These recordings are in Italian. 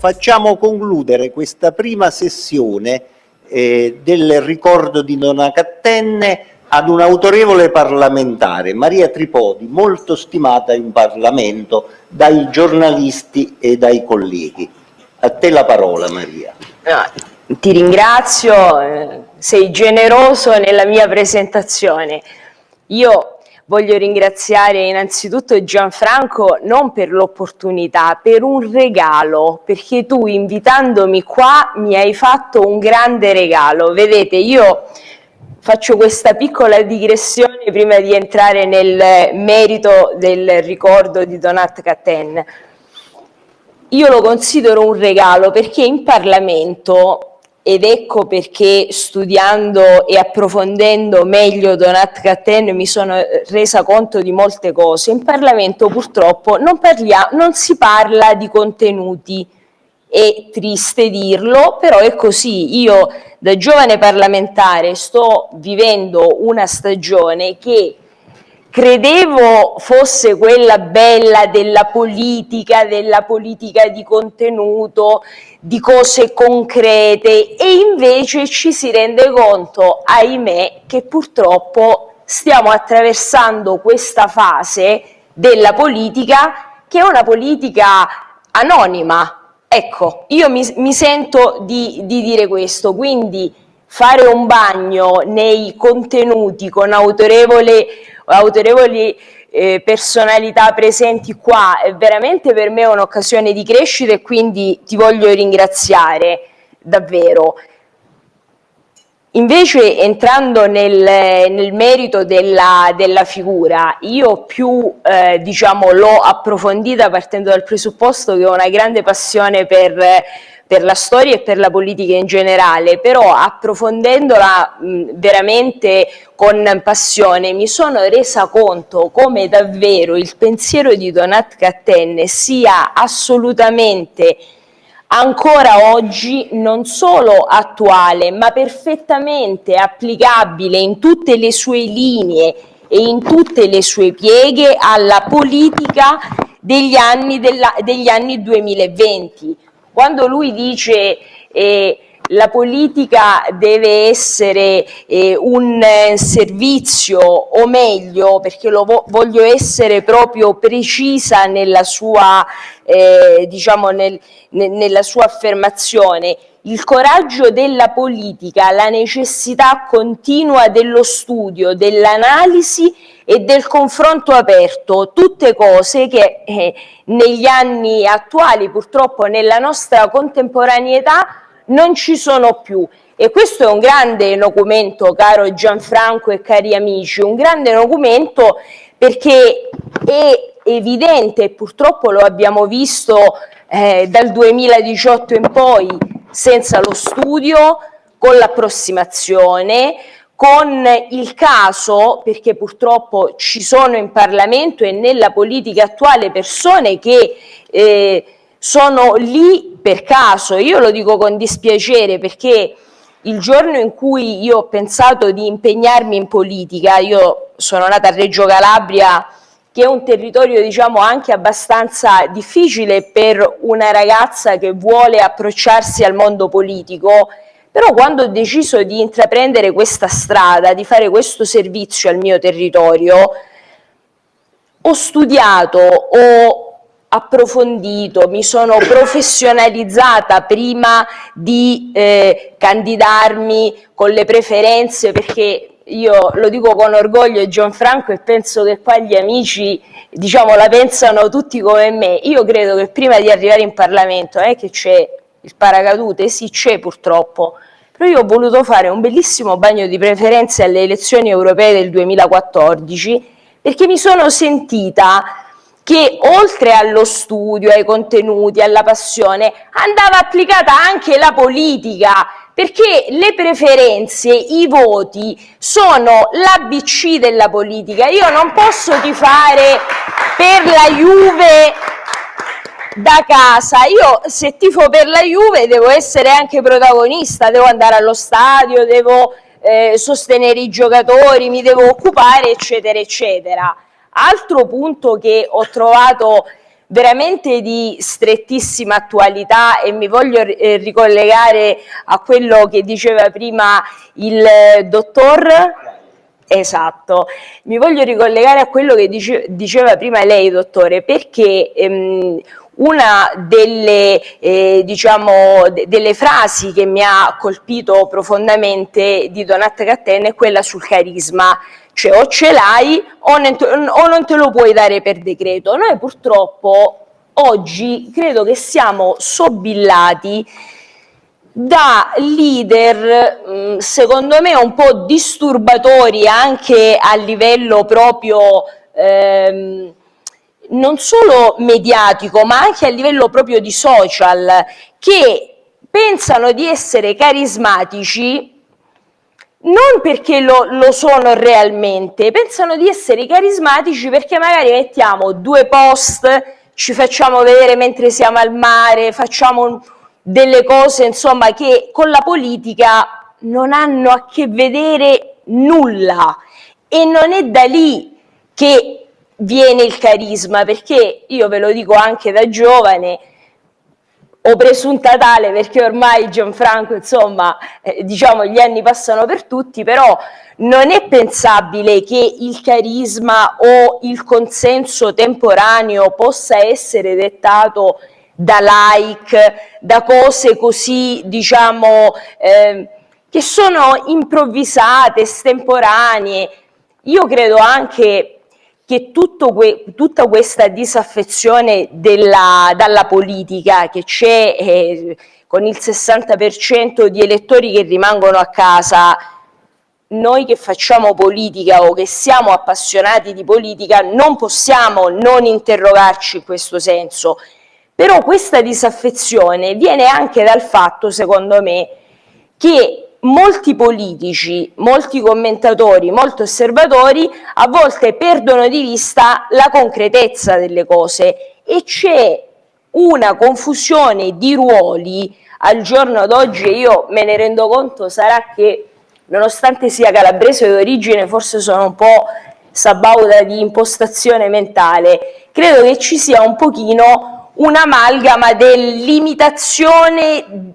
facciamo concludere questa prima sessione del ricordo di Donat-Cattin ad un autorevole parlamentare, Maria Tripodi, molto stimata in Parlamento dai giornalisti e dai colleghi. A te la parola, Maria. Ti ringrazio, sei generoso nella mia presentazione. Io voglio ringraziare innanzitutto Gianfranco non per l'opportunità, per un regalo, perché tu invitandomi qua mi hai fatto un grande regalo. Vedete, io faccio questa piccola digressione prima di entrare nel merito del ricordo di Donat-Cattin. Io lo considero un regalo perché in Parlamento, ed ecco perché studiando e approfondendo meglio Donat-Cattin mi sono resa conto di molte cose, in Parlamento purtroppo non si parla di contenuti. È triste dirlo, però è così. Io da giovane parlamentare sto vivendo una stagione che credevo fosse quella bella della politica di contenuto, di cose concrete, e invece ci si rende conto, ahimè, che purtroppo stiamo attraversando questa fase della politica che è una politica anonima. Ecco, io mi sento di dire questo, quindi fare un bagno nei contenuti con autorevoli personalità presenti qua è veramente per me un'occasione di crescita e quindi ti voglio ringraziare davvero. Invece entrando nel merito della figura, io più l'ho approfondita partendo dal presupposto che ho una grande passione per la storia e per la politica in generale, però approfondendola veramente con passione mi sono resa conto come davvero il pensiero di Donat-Cattin sia assolutamente ancora oggi non solo attuale, ma perfettamente applicabile in tutte le sue linee e in tutte le sue pieghe alla politica degli anni 2020. Quando lui dice la politica deve essere un servizio, o meglio, perché voglio essere proprio precisa nella sua, nella sua affermazione, il coraggio della politica, la necessità continua dello studio, dell'analisi e del confronto aperto, tutte cose che negli anni attuali, purtroppo nella nostra contemporaneità, non ci sono più. E questo è un grande documento, caro Gianfranco e cari amici, un grande documento perché è evidente, e purtroppo lo abbiamo visto dal 2018 in poi, senza lo studio, con l'approssimazione, con il caso, perché purtroppo ci sono in Parlamento e nella politica attuale persone che sono lì per caso. Io lo dico con dispiacere perché il giorno in cui io ho pensato di impegnarmi in politica, io sono nata a Reggio Calabria, che è un territorio anche abbastanza difficile per una ragazza che vuole approcciarsi al mondo politico, però quando ho deciso di intraprendere questa strada, di fare questo servizio al mio territorio, ho studiato, ho approfondito, mi sono professionalizzata prima di candidarmi con le preferenze, perché io lo dico con orgoglio Gianfranco e penso che qua gli amici la pensano tutti come me. Io credo che prima di arrivare in Parlamento che c'è il paracadute, sì c'è purtroppo, però io ho voluto fare un bellissimo bagno di preferenze alle elezioni europee del 2014 perché mi sono sentita che oltre allo studio, ai contenuti, alla passione, andava applicata anche la politica, perché le preferenze, i voti sono l'ABC della politica. Io non posso tifare per la Juve da casa, io se tifo per la Juve devo essere anche protagonista, devo andare allo stadio, devo sostenere i giocatori, mi devo occupare, eccetera, eccetera. Altro punto che ho trovato veramente di strettissima attualità e mi voglio ricollegare a quello che diceva prima il dottor. Esatto, mi voglio ricollegare a quello che diceva prima lei, dottore, perché una delle, delle frasi che mi ha colpito profondamente di Donat Cattin è quella sul carisma, cioè o ce l'hai o non te lo puoi dare per decreto. Noi purtroppo oggi credo che siamo sobillati da leader, secondo me, un po' disturbatori anche a livello proprio non solo mediatico, ma anche a livello proprio di social, che pensano di essere carismatici non perché lo sono realmente, pensano di essere carismatici perché magari mettiamo 2 post, ci facciamo vedere mentre siamo al mare, facciamo delle cose insomma che con la politica non hanno a che vedere nulla, e non è da lì che viene il carisma, perché io ve lo dico anche da giovane, o presunta tale, perché ormai Gianfranco, insomma, diciamo gli anni passano per tutti, però non è pensabile che il carisma o il consenso temporaneo possa essere dettato da like, da cose così, diciamo, che sono improvvisate, estemporanee. Io credo anche che tutta questa disaffezione dalla politica che c'è, con il 60% di elettori che rimangono a casa, noi che facciamo politica o che siamo appassionati di politica non possiamo non interrogarci in questo senso. Però questa disaffezione viene anche dal fatto, secondo me, che molti politici, molti commentatori, molti osservatori a volte perdono di vista la concretezza delle cose e c'è una confusione di ruoli al giorno d'oggi, e io me ne rendo conto, sarà che nonostante sia calabrese d'origine forse sono un po' sabauda di impostazione mentale, credo che ci sia un pochino un'amalgama dell'imitazione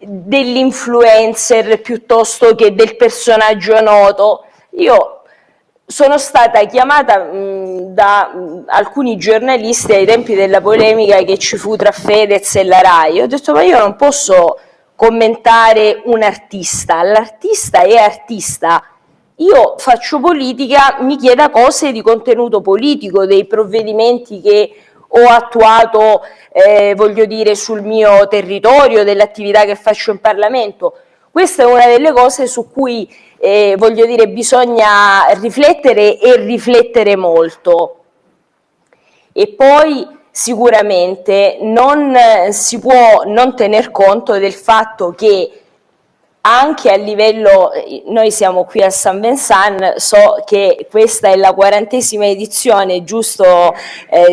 dell'influencer piuttosto che del personaggio noto. Io sono stata chiamata da alcuni giornalisti ai tempi della polemica che ci fu tra Fedez e la Rai. Ho detto, ma io non posso commentare un artista, l'artista è artista. Io faccio politica, mi chieda cose di contenuto politico, dei provvedimenti che ho attuato, voglio dire, sul mio territorio, dell'attività che faccio in Parlamento. Questa è una delle cose su cui, voglio dire, bisogna riflettere e riflettere molto. E poi sicuramente non si può non tener conto del fatto che anche a livello, noi siamo qui a San Vincent, so che questa è la 40ª edizione, giusto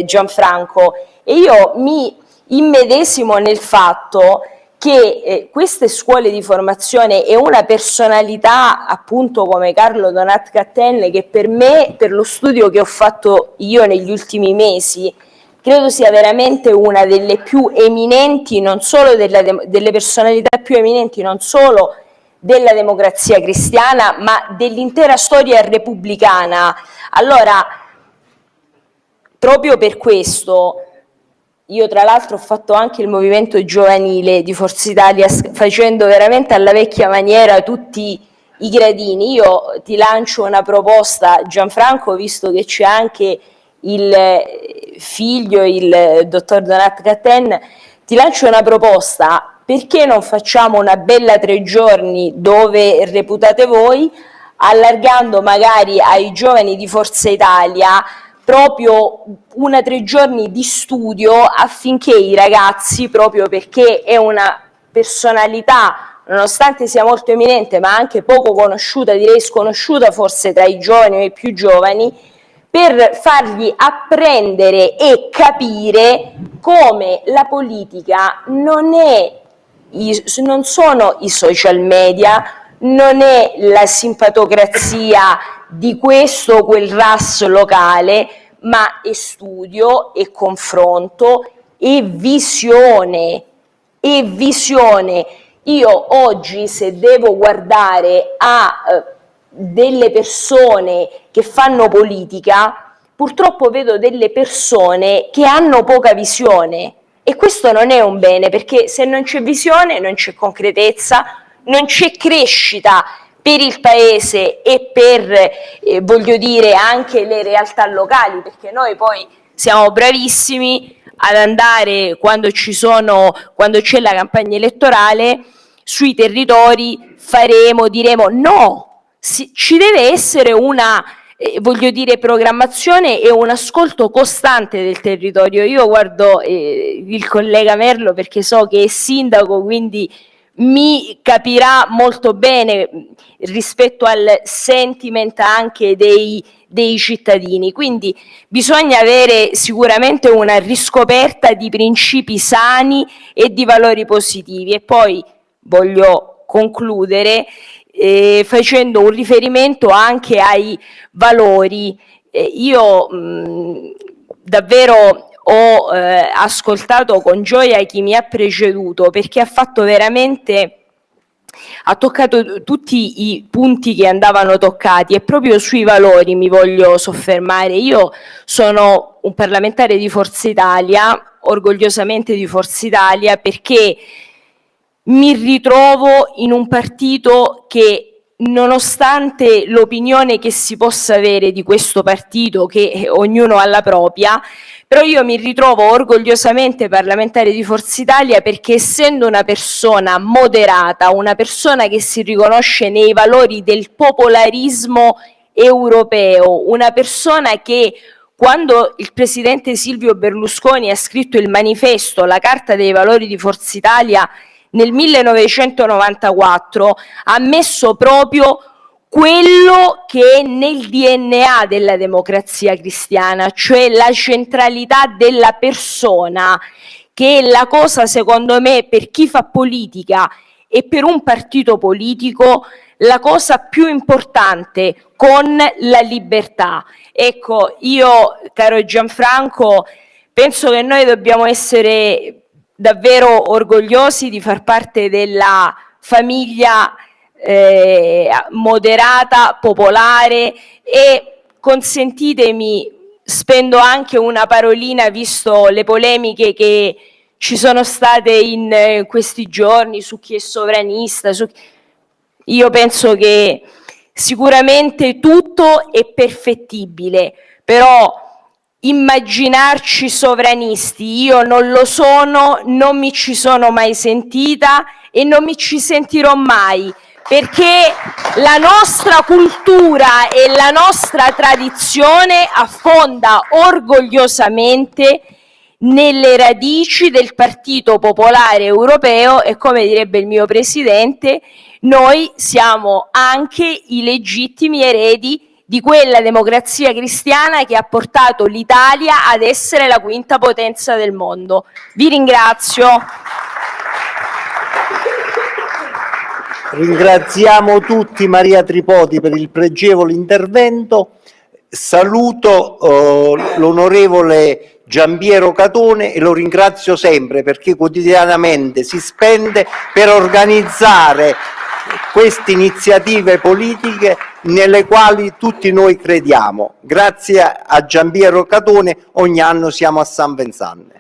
Gianfranco? E io mi immedesimo nel fatto che queste scuole di formazione e una personalità appunto come Carlo Donat Cattin, che per me, per lo studio che ho fatto io negli ultimi mesi, credo sia veramente una delle più eminenti, non solo delle personalità più eminenti, non solo della democrazia cristiana, ma dell'intera storia repubblicana. Allora, proprio per questo, io tra l'altro ho fatto anche il movimento giovanile di Forza Italia, facendo veramente alla vecchia maniera tutti i gradini. Io ti lancio una proposta, Gianfranco, visto che c'è anche il figlio, il dottor Donat Cattin, ti lancio una proposta: perché non facciamo una bella 3 giorni dove reputate voi, allargando magari ai giovani di Forza Italia proprio una 3 giorni di studio, affinché i ragazzi, proprio perché è una personalità, nonostante sia molto eminente, ma anche poco conosciuta, direi sconosciuta forse tra i giovani o i più giovani, per fargli apprendere e capire come la politica non sono i social media, non è la simpatocrazia di questo o quel RAS locale, ma è studio, e confronto, e visione, e visione. Io oggi, se devo guardare a delle persone che fanno politica, purtroppo vedo delle persone che hanno poca visione, e questo non è un bene, perché se non c'è visione non c'è concretezza, non c'è crescita per il Paese e per, voglio dire, anche le realtà locali, perché noi poi siamo bravissimi ad andare, quando c'è la campagna elettorale, sui territori diremo no, ci deve essere una voglio dire, programmazione e un ascolto costante del territorio. Io guardo il collega Merlo perché so che è sindaco, quindi mi capirà molto bene rispetto al sentiment anche dei cittadini. Quindi bisogna avere sicuramente una riscoperta di principi sani e di valori positivi. E poi voglio concludere facendo un riferimento anche ai valori. Io davvero ho ascoltato con gioia chi mi ha preceduto, perché ha toccato tutti i punti che andavano toccati, e proprio sui valori mi voglio soffermare. Io sono un parlamentare di Forza Italia, orgogliosamente di Forza Italia, perché mi ritrovo in un partito che, nonostante l'opinione che si possa avere di questo partito, che ognuno ha la propria, però io mi ritrovo orgogliosamente parlamentare di Forza Italia, perché essendo una persona moderata, una persona che si riconosce nei valori del popolarismo europeo, una persona che, quando il presidente Silvio Berlusconi ha scritto il manifesto, la Carta dei Valori di Forza Italia, nel 1994, ha messo proprio quello che è nel DNA della democrazia cristiana, cioè la centralità della persona, che è la cosa, secondo me, per chi fa politica e per un partito politico, la cosa più importante, con la libertà. Ecco, io, caro Gianfranco, penso che noi dobbiamo essere davvero orgogliosi di far parte della famiglia moderata, popolare, e consentitemi, spendo anche una parolina, visto le polemiche che ci sono state in questi giorni su chi è sovranista. Io penso che sicuramente tutto è perfettibile, però immaginarci sovranisti, io non lo sono, non mi ci sono mai sentita e non mi ci sentirò mai, perché la nostra cultura e la nostra tradizione affonda orgogliosamente nelle radici del Partito Popolare Europeo, e, come direbbe il mio presidente, noi siamo anche i legittimi eredi di quella democrazia cristiana che ha portato l'Italia ad essere la quinta potenza del mondo. Vi ringrazio. Ringraziamo tutti Maria Tripodi per il pregevole intervento. Saluto l'onorevole Giampiero Catone e lo ringrazio sempre, perché quotidianamente si spende per organizzare queste iniziative politiche nelle quali tutti noi crediamo. Grazie a Giampiero Catone ogni anno siamo a San Vincente.